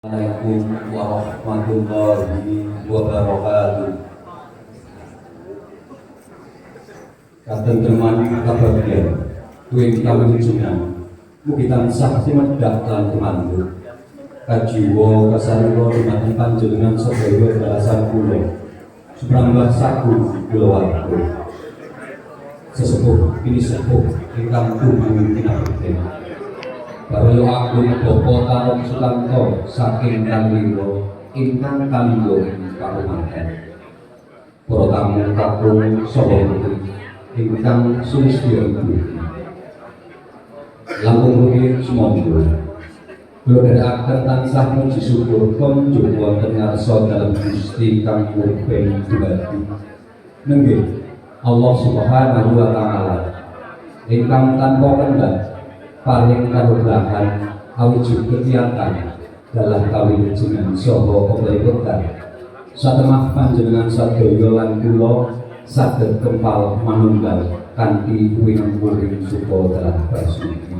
Assalamualaikum warahmatullahi wabarakatuh. Katenteman kabagian kuing kawujudan mugi tansah tumedhak lan tumandhut kajiwa kasarira dumateng panjenengan sedaya dalasan kula suprambah sagung kulawarga sesepuh kini sepuh ingkang tumanging kinabekten Baroyo agung Bapa Tarong Sutanto saking kaliro ingkang kalinggo ing karumahan. Para tamu kakung saha ingkang sulistya ibu. Langkung rumiyin sumangga. Kula dherekaken tansah muji syukur konjuk wonten ngarsa dalem Gusti kang uriping dumadi. Nenggih Allah Subhanahu wa taala ingkang tanpa kendhat paling kanugrahan awujud kegiatan dalam kawilujengan saha pemberitahuan satemah panjenengan sadaya lan kula saged kempal manunggal kanthi winang-wining suka dalam basuki.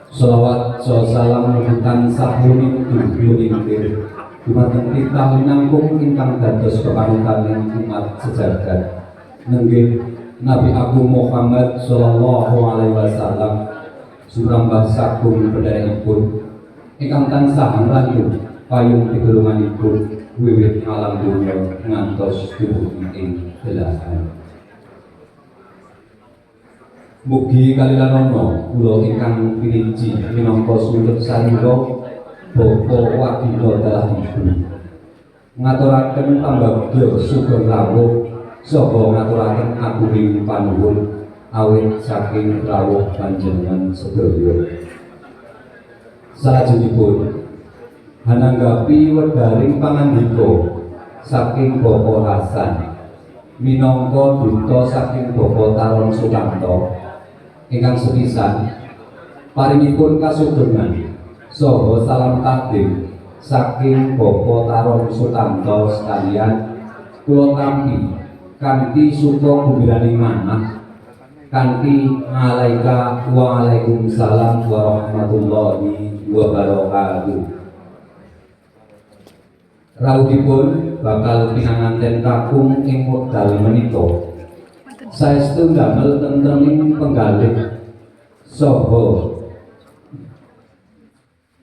Shalawat salam tansah muning dumuningkir dumateng titah linangkung ingkang dados kepanutaning umat sejagat nenggih Nabi Agung Muhammad Sallallahu Alaihi Wasallam surambah sagung bedhaipun ingkang tansah nglanjut payung pitulunganipun wiwit alam dunya ngantos dumugi ing belahan. Mugi kalilanana kula ingkang piniji minangka sundut sarira Bapa Wadina dalah ibu ngaturaken pambagya sugeng rawuh saha ngaturaken agunging panuwun awit saking rawuh panjenengan sedaya. Salajengipun hananggapi wedharing pangandika saking Bapa Hasan minangka duta saking Bapa Tarong Sutanto ingkang sepisan paringipun kasugengan saha salam takdim saking Bapa Tarong Sutanto sekalian kula tampi kanthi suka gembiraning manah kanthi alaika wa waalaikumsalam warahmatullahi wabarakatuh. Rawuhipun bakal pinanganten kakung ing wekdal menika saestu damel tentreming penggalih saha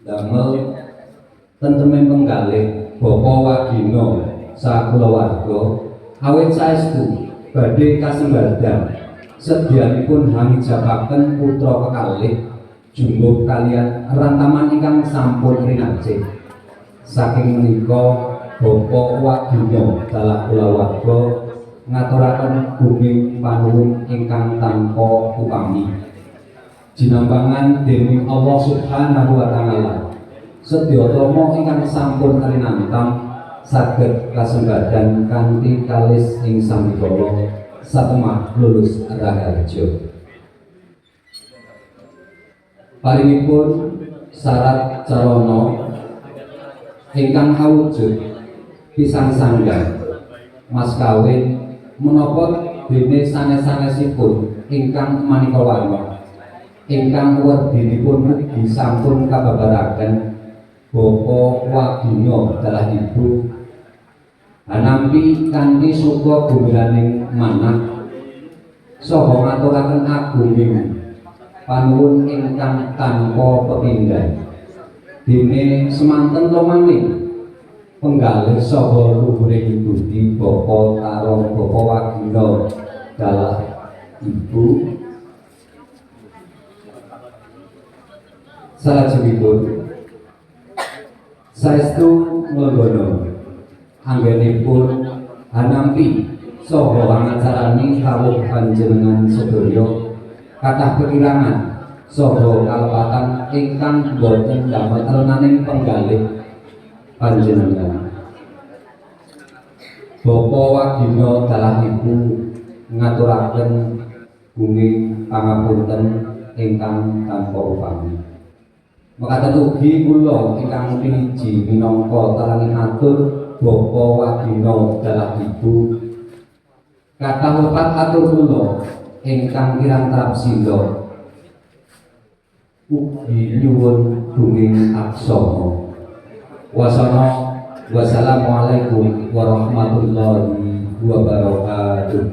damel tentreming penggalih Bapa Wadina sakulawarga awit saestu badhe kasembadan sedyanipun hamijapaken putra kekalih jumbuh kalian rantaman ingkang sampun rinajik saking menika Bapa Wadina dalah kulawarga ngaturaken gunging panuwun ingkang tanpa upami jinambangan dening Allah Subhanahu wa taala sedya rama ingkang sampun rinantam saged kasembadan kanthi kalis ing samikala satemah lulus raharja. Paringipun syarat carana ingkang awujud pisang sanggan mas kawin menapa dene sanes-sanesipun ingkang manika warna ingkang werdinipun mugi sampun kababaraken Bapa Wadina dalah ibu nampi kanthi suka gembiraning manah saha ngaturaken agunging panuwun ingkang tanpa pepindhan dene semanten romaning penggalih saha luhuring budi Bapa Tarong Bapa Wadina dalah ibu salajengipun saestu nglogono anggenipun hanampi saha angacarani kawuh panjenengan sedaya kathah kekirangan saha kalepatan ingkang boten damel renaning penggalih panjenengan. Bapa Wadina dalah ibu ngaturaken gunging pangapunten ingkang tanpa upami. Mekaten ugi kula ingkang piniji minangka talangi atur Bapa Wadina dalah ibu kathah lepat atur kula ingkang kirang trapsila ugi nyuwun duming aksana. Wasana wassalamualaikum warahmatullahi wabarakatuh.